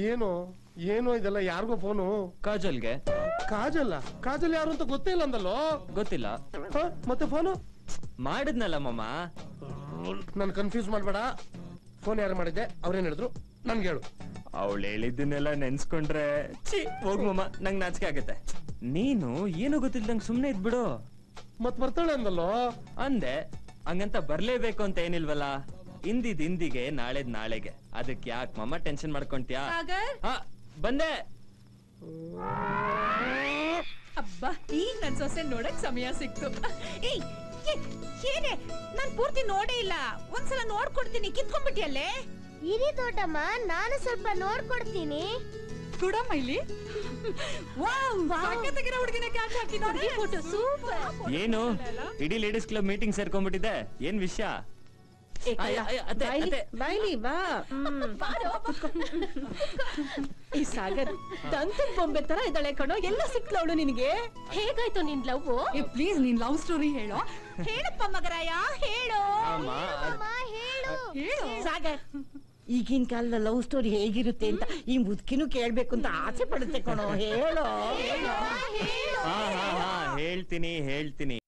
ಏನು ಏನು ಇದೆಲ್ಲ ಯಾರಿಗೋ ಫೋನು? ಕಾಜಲ್ಗೆ. ಕಾಜಲ್ ಯಾರು ಅಂತ ಗೊತ್ತೇ ಇಲ್ಲ ಅಂದಲ್ಲೋ? ಗೊತ್ತಿಲ್ಲ. ಮತ್ತೆ ಫೋನು ಮಾಡಿದ್ನಲ್ಲ ಮಾಮ. ನನ್ ಕನ್ಫ್ಯೂಸ್ ಮಾಡ್ಬೇಡ. ಫೋನ್ ಯಾರು ಮಾಡಿದ್ದೆ, ಅವ್ರೇನ್ ಹೇಳಿದ್ರು ನನ್ಗೆ ಹೇಳು. ಅವಳು ಹೇಳಿದ್ದನ್ನೆಲ್ಲ ನೆನ್ಸ್ಕೊಂಡ್ರೆ ಹೋಗ್ ಮಾಮ, ನಂಗ್ ನಾಚಿಕೆ ಆಗತ್ತೆ. ನೀನು ಏನು ಗೊತ್ತಿಲ್ದಂಗ್ ಸುಮ್ನೆ ಇದ್ಬಿಡು. ಮತ್ ಬರ್ತಾಳೆ ಅಂದಲ್ಲೋ? ಅಂದೆ, ಹಂಗಂತ ಬರ್ಲೇಬೇಕು ಅಂತ ಏನಿಲ್ವಲ್ಲ. ಇಂದಿಗೆ ನಾಳೆದ್ ನಾಳೆಗೆ, ಅದಕ್ಕೆ ಯಾಕೆ ಮಾಮ ಟೆನ್ಷನ್ ಮಾಡ್ಕೊಂತೀಯಾ? ಬಂದೆ. ಅಬ್ಬಾ, ಈಗ ನನ್ ಸೊಸೆ ನೋಡಕ್ ಸಮಯ ಸಿಕ್ತು. ಏನೇ, ನಾನ್ ಪೂರ್ತಿ ನೋಡೇ ಇಲ್ಲ. ಒಂದ್ಸಲ ನೋಡ್ಕೊಡ್ತೀನಿ, ಕಿತ್ಕೊಂಡ್ಬಿಟ್ಟಿಯಲ್ಲೇ. ಇರಿ ದೊಡ್ಡಮ್ಮ, ನಾನು ಸ್ವಲ್ಪ ನೋಡ್ಕೊಡ್ತೀನಿ. ಕೊಡಮ್ಮ ಇಲ್ಲಿ. ಏನು ಇಡೀ ಲೇಡೀಸ್ ಕ್ಲಬ್ ಮೀಟಿಂಗ್ ಸೇರ್ಕೊಂಡ್ಬಿಟ್ಟಿದೆ, ಏನ್ ವಿಷಯ? ಈ ಸಾಗರ್ ದಂತದ ಬೊಂಬೆ ತರ ಇದ್ದಾಳೆ ಕಣೋ. ಎಲ್ಲ ಸಿಕ್ಲವಳು ನಿನಗೆ. ಹೇಗಾಯ್ತು ನಿನ್ ಲವ್? ಪ್ಲೀಸ್ ನೀನ್ ಲವ್ ಸ್ಟೋರಿ ಹೇಳೋ. ಹೇಳಪ್ಪ ಮಗರಾಯ, ಹೇಳೋ. ಸಾಗರ್, ಈಗಿನ ಕಾಲದ ಲವ್ ಸ್ಟೋರಿ ಹೇಗಿರುತ್ತೆ ಅಂತ ಈ ಮುದುಕಿನೂ ಕೇಳ್ಬೇಕು ಅಂತ ಆಸೆ ಪಡುತ್ತೆ ಕಣೋ. ಹೇಳೋ. ಹೇಳ್ತೀನಿ.